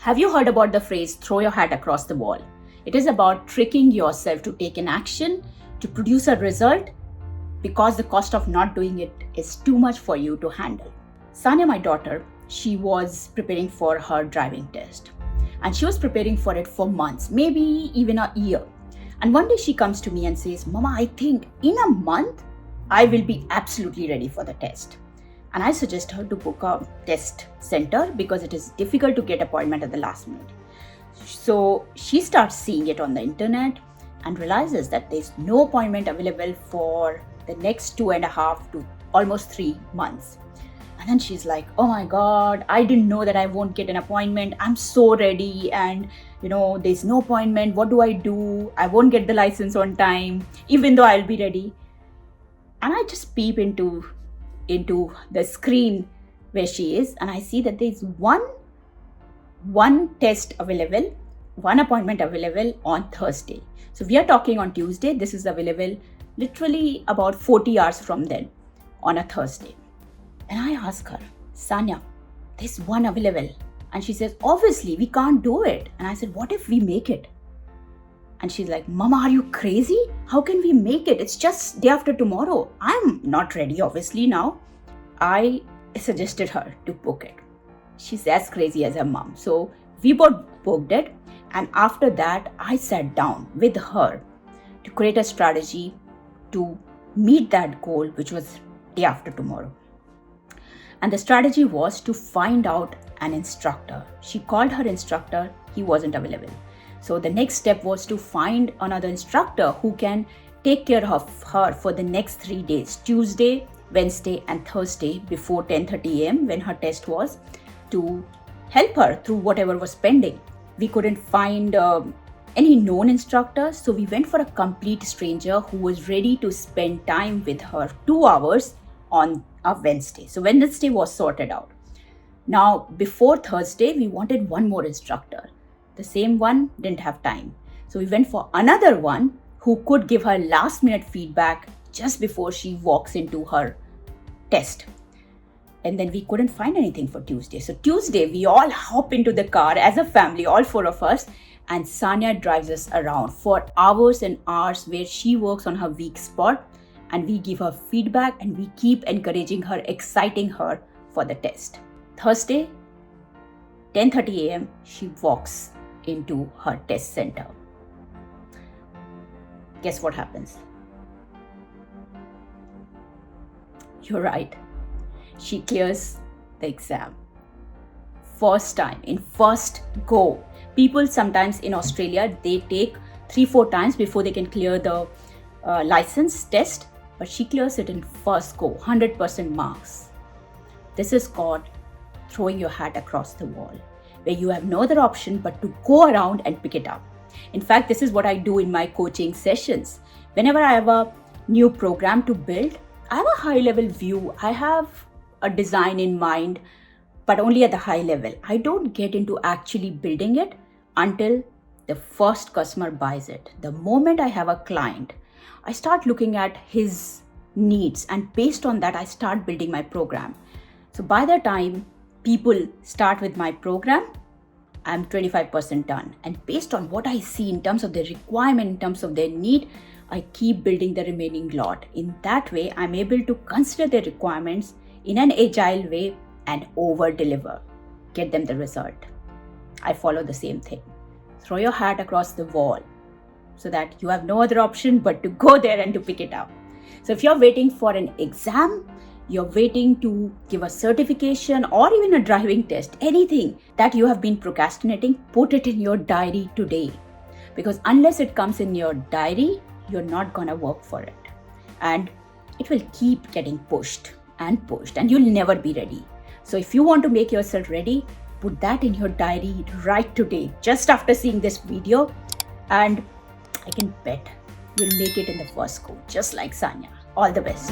Have you heard about the phrase, throw your hat across the wall? It is about tricking yourself to take an action, to produce a result, because the cost of not doing it is too much for you to handle. Sanya, my daughter, she was preparing for her driving test. And she was preparing for it for months, maybe even a year. And one day she comes to me and says, Mama, I think in a month, I will be absolutely ready for the test. And I suggest her to book a test center because it is difficult to get appointment at the last minute. So she starts seeing it on the internet and realizes that there's no appointment available for the next 2.5 to almost 3 months. And then she's like, oh my God, I didn't know that I won't get an appointment. I'm so ready and there's no appointment. What do? I won't get the license on time, even though I'll be ready. And I just peep into the screen where she is, and I see that there's one test available, one appointment available on Thursday. So we are talking on Tuesday. This is available literally about 40 hours from then on a Thursday. And I ask her, Sanya, there's one available. And she says, obviously we can't do it. And I said, what if we make it? And she's like, Mama, are you crazy? How can we make it? It's just day after tomorrow. I'm not ready, obviously, now. I suggested her to book it. She's as crazy as her mom. So we both booked it. And after that, I sat down with her to create a strategy to meet that goal, which was day after tomorrow. And the strategy was to find out an instructor. She called her instructor. He wasn't available. So the next step was to find another instructor who can take care of her for the next 3 days, Tuesday, Wednesday and Thursday before 10:30 a.m. when her test was, to help her through whatever was pending. We couldn't find any known instructors, so we went for a complete stranger who was ready to spend time with her 2 hours on a Wednesday. So Wednesday was sorted out. Now, before Thursday, we wanted one more instructor. The same one didn't have time. So we went for another one who could give her last minute feedback just before she walks into her test. And then we couldn't find anything for Tuesday. So Tuesday, we all hop into the car as a family, all 4 of us, and Sanya drives us around for hours and hours where she works on her weak spot, and we give her feedback and we keep encouraging her, exciting her for the test. Thursday, 10:30 a.m., she walks into her test center. Guess what happens? You're right. She clears the exam. First time, in first go. People sometimes in Australia, they take 3-4 times before they can clear the license test, but she clears it in first go, 100% marks. This is called throwing your hat across the wall, where you have no other option but to go around and pick it up. In fact, this is what I do in my coaching sessions. Whenever I have a new program to build, I have a high-level view. I have a design in mind, but only at the high level. I don't get into actually building it until the first customer buys it. The moment I have a client, I start looking at his needs, and based on that, I start building my program. So by the time people start with my program, I'm 25% done. And based on what I see in terms of their requirement, in terms of their need, I keep building the remaining lot. In that way, I'm able to consider their requirements in an agile way and over-deliver, get them the result. I follow the same thing. Throw your hat across the wall so that you have no other option but to go there and to pick it up. So if you're waiting for an exam, you're waiting to give a certification or even a driving test, anything that you have been procrastinating, put it in your diary today. Because unless it comes in your diary, you're not gonna work for it. And it will keep getting pushed and you'll never be ready. So if you want to make yourself ready, put that in your diary right today, just after seeing this video, and I can bet you'll make it in the first go, just like Sanya. All the best.